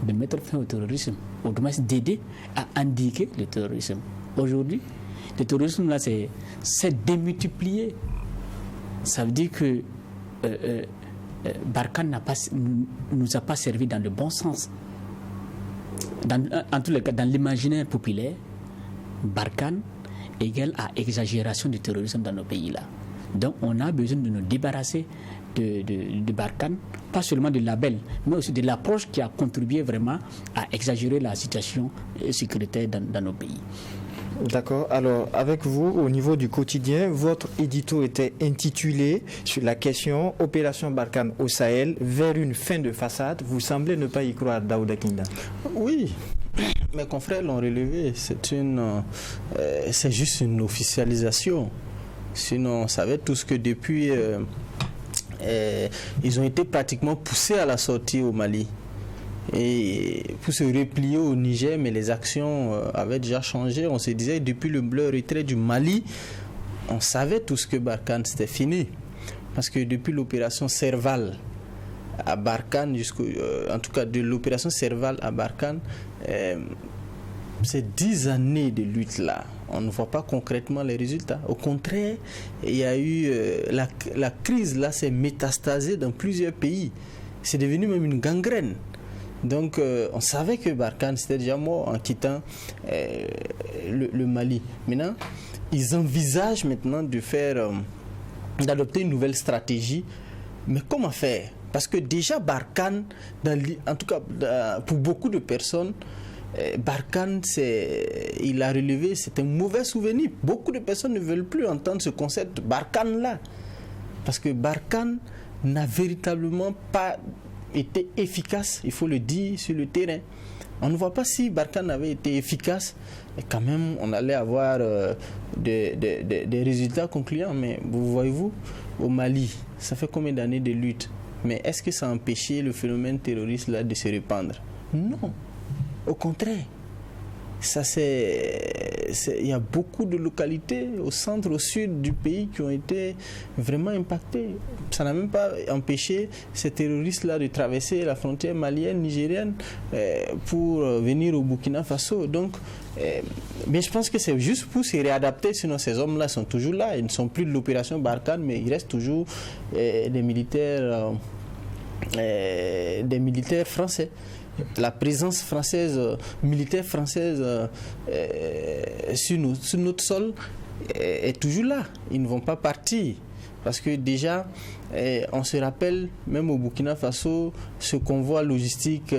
de mettre fin au terrorisme, ou du moins d'aider à indiquer le terrorisme. Aujourd'hui, le terrorisme là s'est démultiplié. Ça veut dire que Barkhane nous a pas servi dans le bon sens. En tous les cas, dans l'imaginaire populaire, Barkhane égale à exagération du terrorisme dans nos pays là. Donc on a besoin de nous débarrasser de Barkhane, pas seulement du label, mais aussi de l'approche qui a contribué vraiment à exagérer la situation sécuritaire dans nos pays. D'accord. Alors, avec vous, au niveau du quotidien, votre édito était intitulé sur la question Opération Barkhane au Sahel vers une fin de façade. Vous semblez ne pas y croire, Daouda Kinda. Oui, mes confrères l'ont relevé. C'est juste une officialisation. Sinon, on savait tous que depuis, ils ont été pratiquement poussés à la sortie au Mali. Et pour se replier au Niger, mais les actions avaient déjà changé. On se disait depuis le retrait du Mali, on savait tous que Barkhane c'était fini. Parce que depuis l'opération Serval à Barkhane, en tout cas de l'opération Serval à Barkhane, ces 10 années de lutte là, on ne voit pas concrètement les résultats. Au contraire, il y a eu la crise là s'est métastasée dans plusieurs pays. C'est devenu même une gangrène. Donc on savait que Barkhane c'était déjà mort en quittant le Mali. Maintenant, ils envisagent maintenant d'adopter une nouvelle stratégie. Mais comment faire? Parce que déjà Barkhane, en tout cas pour beaucoup de personnes, Barkhane, il a relevé, c'est un mauvais souvenir. Beaucoup de personnes ne veulent plus entendre ce concept Barkhane là. Parce que Barkhane n'a véritablement pas été efficace, il faut le dire, sur le terrain. On ne voit pas si Barkhane avait été efficace, et quand même on allait avoir des résultats concluants. Mais vous voyez-vous, au Mali, ça fait combien d'années de lutte? Mais est-ce que ça a empêché le phénomène terroriste là de se répandre? Non, au contraire. Il y a beaucoup de localités au centre, au sud du pays qui ont été vraiment impactées. Ça n'a même pas empêché ces terroristes-là de traverser la frontière malienne, nigérienne pour venir au Burkina Faso. Donc, mais je pense que c'est juste pour se réadapter, sinon ces hommes-là sont toujours là. Ils ne sont plus de l'opération Barkhane, mais il reste toujours des militaires français. La présence française, militaire française sur notre sol est toujours là. Ils ne vont pas partir. Parce que déjà, on se rappelle, même au Burkina Faso, ce convoi logistique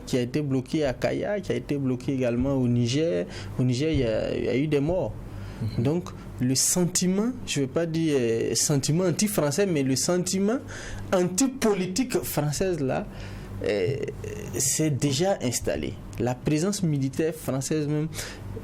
qui a été bloqué à Kaya, qui a été bloqué également au Niger. Au Niger, il y a eu des morts. Donc, le sentiment, je ne vais pas dire sentiment anti-français, mais le sentiment anti-politique française là, c'est déjà installé. La présence militaire française même,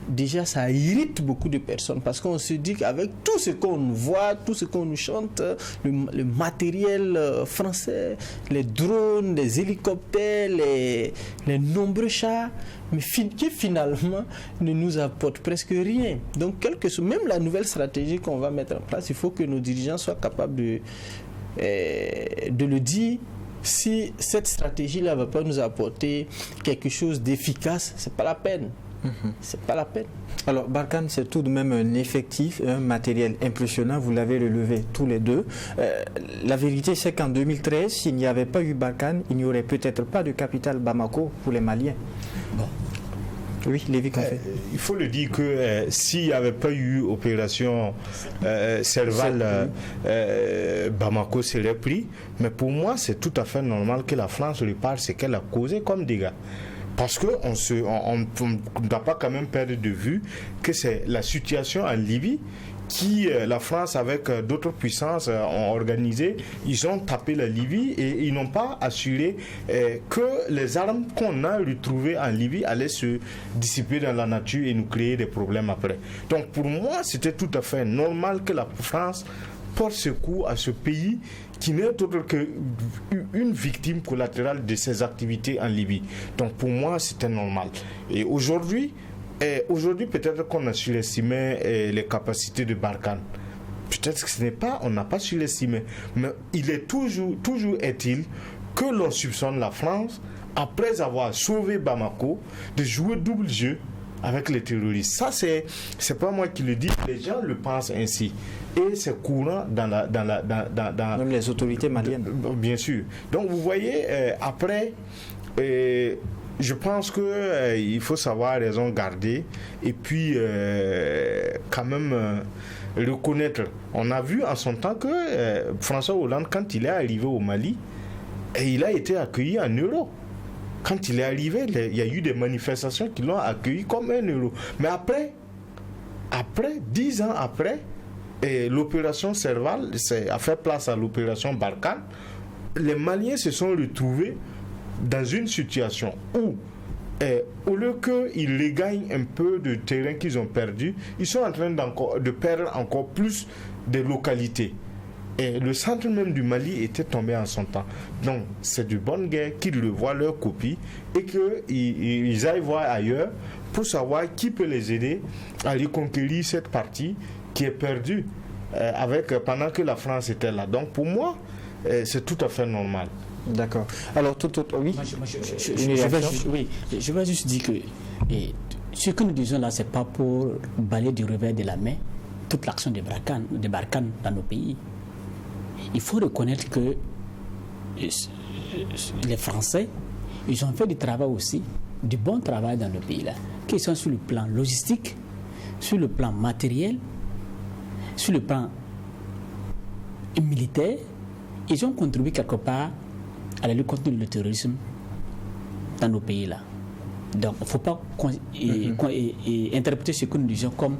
déjà ça irrite beaucoup de personnes parce qu'on se dit qu'avec tout ce qu'on voit, tout ce qu'on nous chante, le matériel français, les drones, les hélicoptères, les nombreux chars, mais qui finalement ne nous apportent presque rien. Donc même la nouvelle stratégie qu'on va mettre en place, il faut que nos dirigeants soient capables de le dire. Si cette stratégie-là ne va pas nous apporter quelque chose d'efficace, ce n'est pas la peine. C'est pas la peine. Alors, Barkhane, c'est tout de même un effectif, un matériel impressionnant, vous l'avez relevé tous les deux. La vérité, c'est qu'en 2013, s'il n'y avait pas eu Barkhane, il n'y aurait peut-être pas de capitale Bamako pour les Maliens. Bon. Oui, Lévi Café. Il faut le dire que s'il n'y avait pas eu opération Serval, Bamako serait pris. Mais pour moi, c'est tout à fait normal que la France répare ce qu'elle a causé comme dégâts. Parce qu'on ne doit pas quand même perdre de vue que c'est la situation en Libye qui, la France avec d'autres puissances ont organisé, ils ont tapé la Libye et ils n'ont pas assuré que les armes qu'on a retrouvées en Libye allaient se dissiper dans la nature et nous créer des problèmes après. Donc pour moi, c'était tout à fait normal que la France porte secours à ce pays qui n'est autre qu'une victime collatérale de ses activités en Libye. Donc pour moi, c'était normal. Et aujourd'hui, peut-être qu'on a surestimé les capacités de Barkhane. Peut-être que ce n'est pas, on n'a pas surestimé. Mais il est toujours est-il que l'on soupçonne la France, après avoir sauvé Bamako, de jouer double jeu avec les terroristes. Ça, c'est pas moi qui le dis, les gens le pensent ainsi. Et c'est courant dans même les autorités maliennes. Bien sûr. Donc vous voyez, après, je pense que il faut savoir raison garder et puis quand même reconnaître. On a vu en son temps que François Hollande, quand il est arrivé au Mali, il a été accueilli en euros. Quand il est arrivé, il y a eu des manifestations qui l'ont accueilli comme un euro. Mais après 10 ans après, l'opération Serval a fait place à l'opération Barkhane. Les Maliens se sont retrouvés dans une situation où, au lieu qu'ils regagnent un peu de terrain qu'ils ont perdu, ils sont en train de perdre encore plus de localités. Et le centre même du Mali était tombé en son temps. Donc, c'est de bonne guerre qu'ils revoient leur copie et qu'ils aillent voir ailleurs pour savoir qui peut les aider à reconquérir cette partie qui est perdue pendant que la France était là. Donc, pour moi, c'est tout à fait normal. D'accord. Alors, oui. Je vais juste dire que ce que nous disons là, c'est pas pour balayer du revers de la main toute l'action de Barkhane dans nos pays. Il faut reconnaître que les Français, ils ont fait du travail aussi, du bon travail dans le pays là, qu'ils sont sur le plan logistique, sur le plan matériel, sur le plan militaire. Ils ont contribué quelque part à la lutte contre le terrorisme dans nos pays là. Donc, il ne faut pas interpréter ce que nous disons comme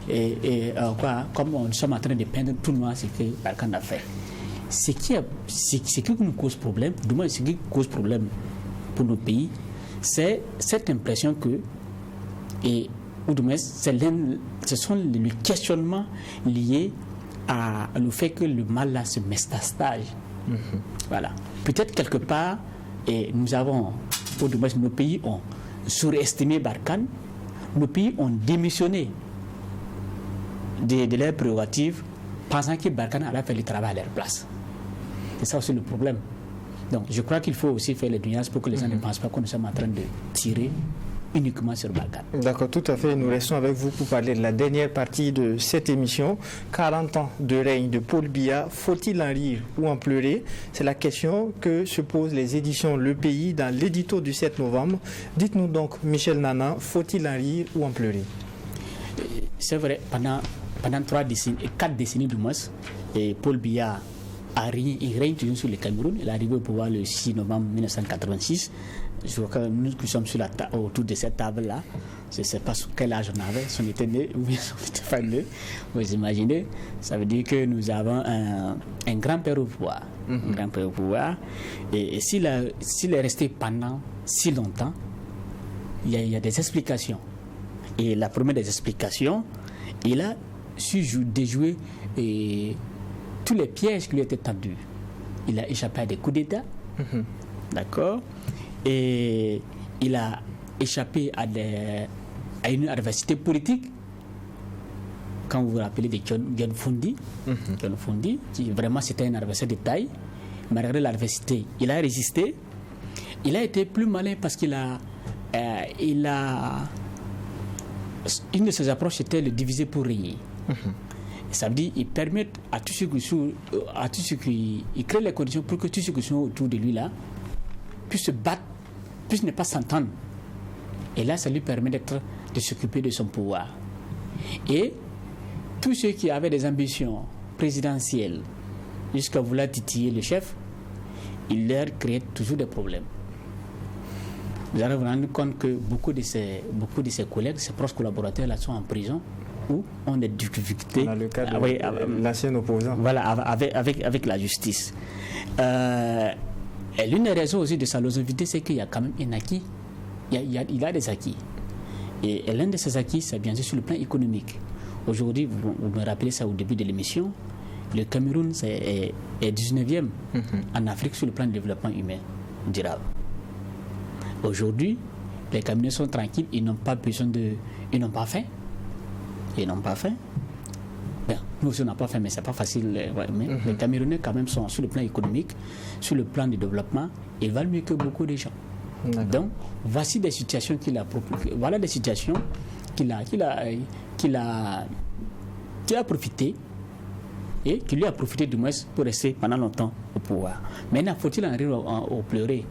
nous sommes en train de peindre tout noir ce que Barkhane a fait. Ce qui nous cause problème, du moins ce qui cause problème pour nos pays, c'est cette impression que, ou du moins, ce sont les questionnements liés au fait que le mal là se métastage. Voilà. Peut-être quelque part, nous avons, ou du moins nos pays ont surestimé Barkhane, nos pays ont démissionné de leurs prérogatives, pensant que Barkhane allait faire le travail à leur place. C'est ça aussi le problème. Donc je crois qu'il faut aussi faire les nuances pour que les gens ne pensent pas que nous sommes en train de tirer uniquement sur Barkhane. D'accord, tout à fait. Nous restons avec vous pour parler de la dernière partie de cette émission. 40 ans de règne de Paul Biya, faut-il en rire ou en pleurer? C'est la question que se posent les éditions Le Pays dans l'édito du 7 novembre. Dites-nous donc, Michel Nana, faut-il en rire ou en pleurer? C'est vrai, pendant 4 décennies du moins, Paul Biya il règne toujours sur le Cameroun. Il est arrivé au pouvoir le 6 novembre 1986. Je crois que nous qui sommes autour de cette table-là, je ne sais pas sur quel âge on avait, si on était né ou bien si on n'était pas né. Vous imaginez, ça veut dire que nous avons un grand-père au pouvoir. Un grand-père au pouvoir. Et s'il est resté pendant si longtemps, il y a des explications. Et la première des explications, il a su déjouer tous les pièges qui lui étaient tendus. Il a échappé à des coups d'État, d'accord, et il a échappé à une adversité politique. Quand vous vous rappelez de John Fundi, qui vraiment c'était un adversaire de taille, malgré l'adversité, il a résisté. Il a été plus malin parce qu'il a une de ses approches c'était le diviser pour régner. Ça veut dire qu'il permet à tous ceux qui il crée les conditions pour que tous ceux qui sont autour de lui là puissent se battre, puissent ne pas s'entendre. Et là, ça lui permet de s'occuper de son pouvoir. Et tous ceux qui avaient des ambitions présidentielles jusqu'à vouloir titiller le chef, il leur créait toujours des problèmes. Vous allez vous rendre compte que beaucoup de ses collègues, ses proches collaborateurs là sont en prison ou ont des difficultés. Dans le cas de l'ancien opposant. Voilà, avec la justice. Et l'une des raisons aussi de sa longévité, c'est qu'il y a quand même un acquis. Il a des acquis. Et l'un de ces acquis, c'est bien sûr sur le plan économique. Aujourd'hui, vous me rappelez ça au début de l'émission, le Cameroun est 19e en Afrique sur le plan de développement humain durable. Aujourd'hui, les Camerounais sont tranquilles, ils n'ont pas besoin de... Ils n'ont pas faim. Ben, nous aussi, on n'a pas faim, mais c'est pas facile. Mais les Camerounais, quand même, sont sur le plan économique, sur le plan de développement, ils valent mieux que beaucoup de gens. Donc, voici des situations qu'il a profité et qui lui a profité du moins pour rester pendant longtemps au pouvoir. Maintenant, faut-il en rire ou pleurer?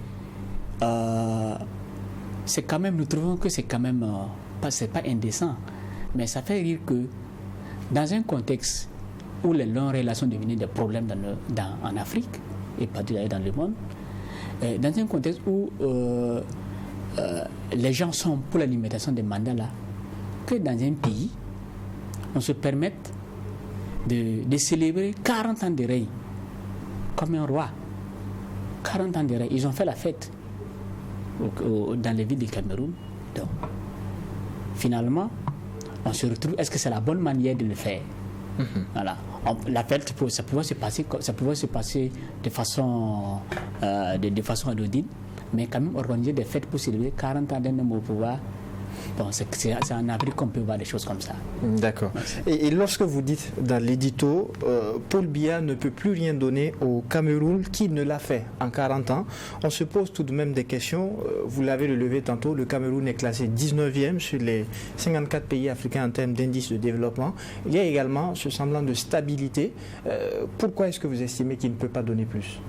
C'est quand même, nous trouvons que c'est quand même c'est pas indécent, mais ça fait rire que dans un contexte où les longues relations devenaient des problèmes en Afrique et pas dans le monde, dans un contexte où les gens sont pour la limitation des mandats là, que dans un pays on se permette de célébrer 40 ans de règne comme un roi. 40 ans de règne, ils ont fait la fête dans les villes du Cameroun. Donc, finalement, on se retrouve, est-ce que c'est la bonne manière de le faire? Voilà. La fête, ça pouvait se passer de façon anodine, mais quand même organiser des fêtes pour célébrer 40 ans d'un homme au pouvoir. Bon, c'est en Afrique qu'on peut voir des choses comme ça. D'accord. Et lorsque vous dites dans l'édito, Paul Biya ne peut plus rien donner au Cameroun, qui ne l'a fait en 40 ans, on se pose tout de même des questions. Vous l'avez relevé tantôt, le Cameroun est classé 19e sur les 54 pays africains en termes d'indice de développement. Il y a également ce semblant de stabilité. Pourquoi est-ce que vous estimez qu'il ne peut pas donner plus?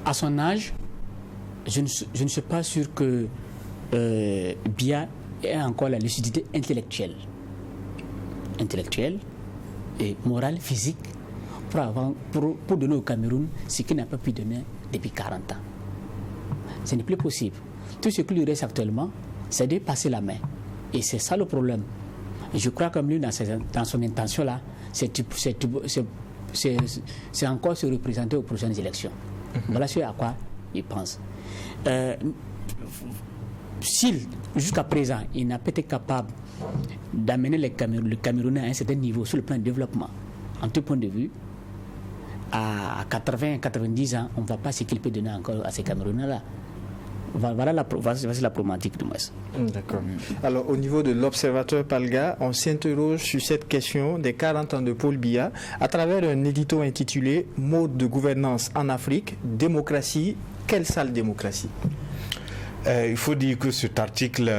À son âge, je ne suis pas sûr que Biya ait encore la lucidité intellectuelle et morale, physique pour donner au Cameroun ce qu'il n'a pas pu donner depuis 40 ans. Ce n'est plus possible. Tout ce qui lui reste actuellement, c'est de passer la main. Et c'est ça le problème. Et je crois comme lui, dans son intention là, c'est encore se représenter aux prochaines élections. Voilà ce à quoi il pense. S'il, jusqu'à présent, il n'a pas été capable d'amener le Camerounais à un certain niveau sur le plan de développement, en tout point de vue, à 80-90 ans, on ne va pas ce qu'il peut donner encore à ces Camerounais-là. Voici la problématique du moins. D'accord. Alors, au niveau de l'Observateur Palga, on s'interroge sur cette question des 40 ans de Paul Biya à travers un édito intitulé « Mode de gouvernance en Afrique, démocratie, quelle sale démocratie ?» Il faut dire que cet article,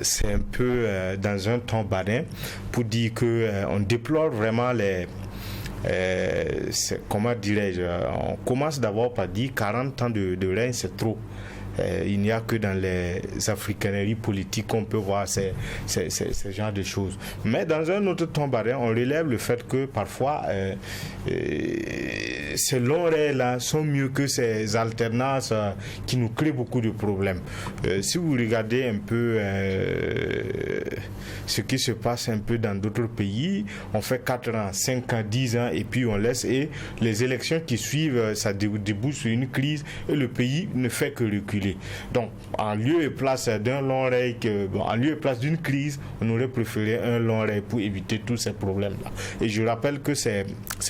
c'est un peu dans un temps badin pour dire qu'on déplore vraiment comment dirais-je, on commence d'abord par dire 40 ans de règne, c'est trop. Il n'y a que dans les africaneries politiques qu'on peut voir ces genres de choses. Mais dans un autre temps barré, on relève le fait que parfois ces longs règles-là sont mieux que ces alternances qui nous créent beaucoup de problèmes. Si vous regardez un peu ce qui se passe un peu dans d'autres pays, on fait 4 ans, 5 ans, 10 ans et puis on laisse, et les élections qui suivent, ça débouche sur une crise et le pays ne fait que reculer. Donc, en lieu et place d'un long règne, en lieu et place d'une crise, on aurait préféré un long règne pour éviter tous ces problèmes-là. Et je rappelle que c'est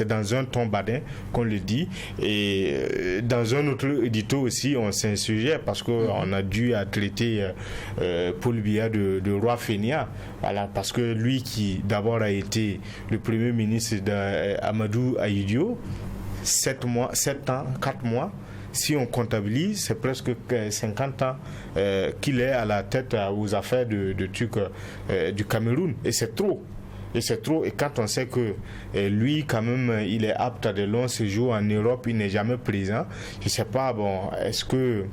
dans un ton badin qu'on le dit. Et dans un autre édito aussi, on s'insurgeait parce qu'on a dû traiter Paul Biya de roi fainéant. Voilà, parce que lui qui d'abord a été le premier ministre d'Amadou Ahidjo, 7 ans, 4 mois, si on comptabilise, c'est presque 50 ans qu'il est à la tête aux affaires du Cameroun. Et c'est trop. Et quand on sait que lui, quand même, il est apte à de longs séjours en Europe, il n'est jamais présent. Je ne sais pas, est-ce que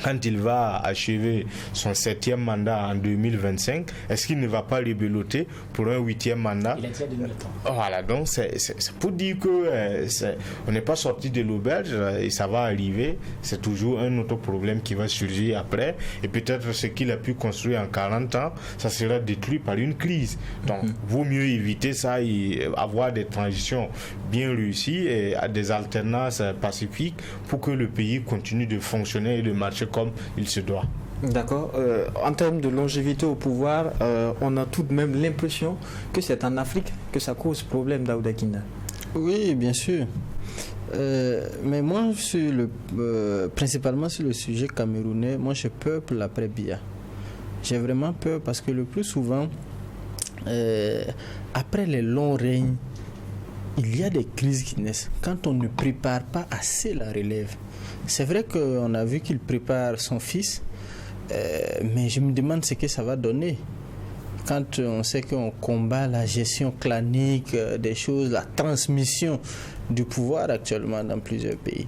quand il va achever son 7e mandat en 2025, est-ce qu'il ne va pas rebeloter pour un 8e mandat? Il a déjà donné le temps. Voilà, donc c'est pour dire que on n'est pas sorti de l'auberge et ça va arriver. C'est toujours un autre problème qui va surgir après. Et peut-être ce qu'il a pu construire en 40 ans, ça sera détruit par une crise. Donc, vaut mieux éviter ça et avoir des transitions bien réussies et des alternances pacifiques pour que le pays continue de fonctionner et de marcher comme il se doit. D'accord. En termes de longévité au pouvoir, on a tout de même l'impression que c'est en Afrique que ça cause problème, Daouda Kinda. Oui, bien sûr. Mais moi, principalement sur le sujet camerounais, moi j'ai peur pour l'après Biya. J'ai vraiment peur parce que le plus souvent, après les longs règnes, il y a des crises qui naissent quand on ne prépare pas assez la relève. C'est vrai qu'on a vu qu'il prépare son fils, mais je me demande ce que ça va donner. Quand on sait qu'on combat la gestion clanique des choses, la transmission du pouvoir actuellement dans plusieurs pays.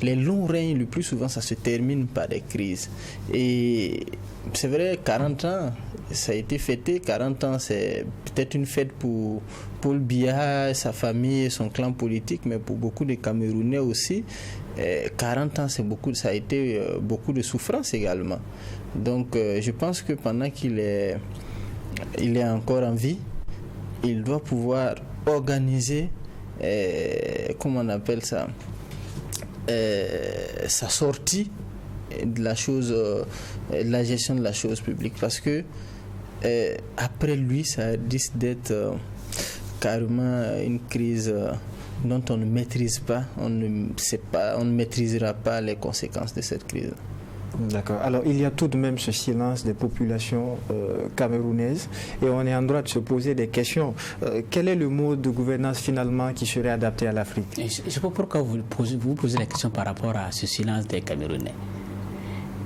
Les longs règnes, le plus souvent, ça se termine par des crises. Et c'est vrai, 40 ans, ça a été fêté. 40 ans, c'est peut-être une fête pour Paul Biya, sa famille et son clan politique, mais pour beaucoup de Camerounais aussi, 40 ans, c'est beaucoup, ça a été beaucoup de souffrance également. Donc, je pense que pendant qu'il est encore en vie, il doit pouvoir organiser, comment on appelle ça, sa sortie de la chose, de la gestion de la chose publique, parce que après lui, ça risque d'être carrément une crise dont on ne maîtrise pas, on ne maîtrisera pas les conséquences de cette crise. D'accord. Alors, il y a tout de même ce silence des populations camerounaises et on est en droit de se poser des questions. Quel est le mode de gouvernance finalement qui serait adapté à l'Afrique? Je ne sais pas pourquoi vous posez la question par rapport à ce silence des Camerounais.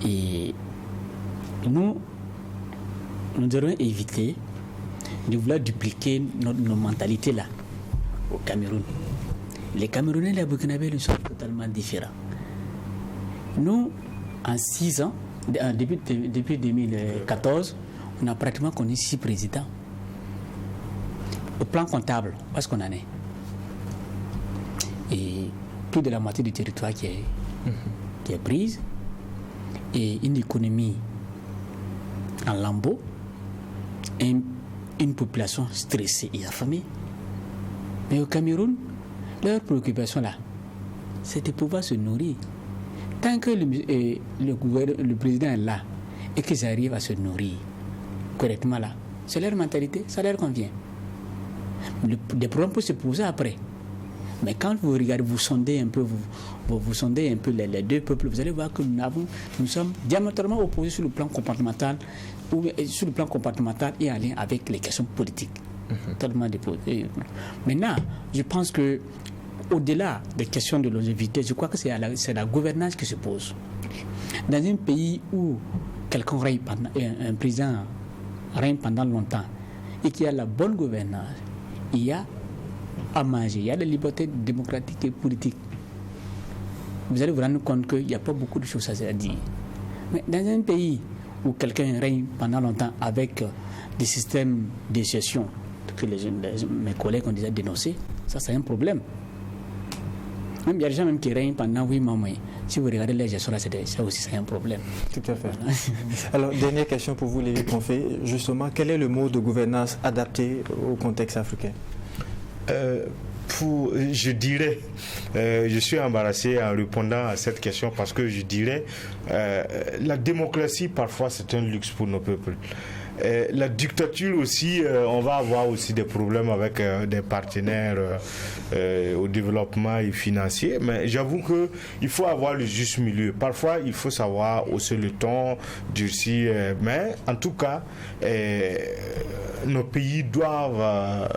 Et nous devons éviter de vouloir dupliquer nos mentalités là, au Cameroun. Les Camerounais et les Burkinabés sont totalement différents. Nous, en 6 ans, depuis 2014, on a pratiquement connu 6 présidents. Au plan comptable, où est-ce qu'on en est? Et plus de la moitié du territoire qui est prise, et une économie en lambeaux, et une population stressée et affamée. Mais au Cameroun, leur préoccupation là, c'est de pouvoir se nourrir. Tant que le président est là et qu'ils arrivent à se nourrir correctement là, c'est leur mentalité, ça leur convient. Des problèmes peuvent se poser après. Mais quand vous regardez, vous sondez un peu, vous sondez un peu les deux peuples, vous allez voir que nous sommes diamétralement opposés sur le plan comportemental, et en lien avec les questions politiques. Totalement déposés. Maintenant, je pense que au-delà des questions de longévité, je crois que c'est la gouvernance qui se pose. Dans un pays où quelqu'un règne un président règne pendant longtemps et qu'il y a la bonne gouvernance, il y a à manger, il y a des libertés démocratiques et politiques. Vous allez vous rendre compte qu'il n'y a pas beaucoup de choses à dire. Mais dans un pays où quelqu'un règne pendant longtemps avec des systèmes de gestion que mes collègues ont déjà dénoncé, ça c'est un problème. Même il y a des gens même qui règnent pendant 8 mois. Si vous regardez les gestions là, ça aussi c'est un problème. Tout à fait. Alors, dernière question pour vous, Lévi Confé. Justement, quel est le mode de gouvernance adapté au contexte africain? Je dirais, je suis embarrassé en répondant à cette question parce que je dirais, la démocratie parfois c'est un luxe pour nos peuples. La dictature aussi, on va avoir aussi des problèmes avec des partenaires au développement et financier, mais j'avoue qu'il faut avoir le juste milieu. Parfois, il faut savoir hausser le ton, durcir, mais en tout cas, nos pays doivent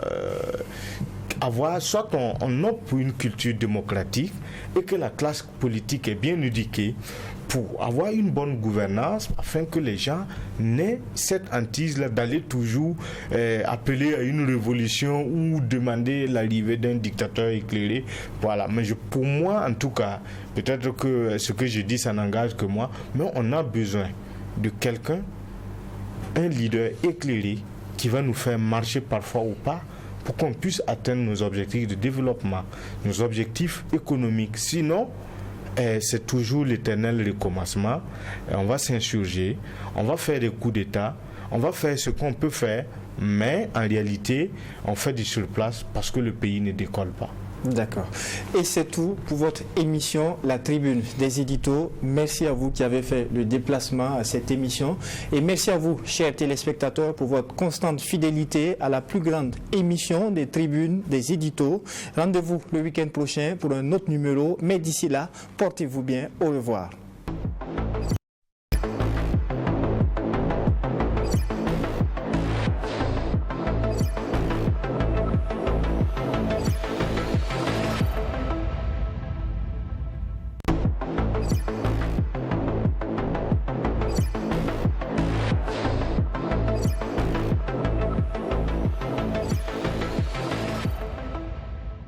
soit on opte pour une culture démocratique et que la classe politique est bien éduquée pour avoir une bonne gouvernance afin que les gens n'aient cette hantise-là d'aller toujours appeler à une révolution ou demander l'arrivée d'un dictateur éclairé. Voilà. Mais pour moi, en tout cas, peut-être que ce que je dis, ça n'engage que moi, mais on a besoin de quelqu'un, un leader éclairé qui va nous faire marcher parfois ou pas pour qu'on puisse atteindre nos objectifs de développement, nos objectifs économiques. Sinon, c'est toujours l'éternel recommencement. On va s'insurger, on va faire des coups d'État, on va faire ce qu'on peut faire, mais en réalité, on fait du surplace parce que le pays ne décolle pas. D'accord. Et c'est tout pour votre émission La Tribune des éditos. Merci à vous qui avez fait le déplacement à cette émission. Et merci à vous, chers téléspectateurs, pour votre constante fidélité à la plus grande émission des Tribunes des éditos. Rendez-vous le week-end prochain pour un autre numéro. Mais d'ici là, portez-vous bien. Au revoir.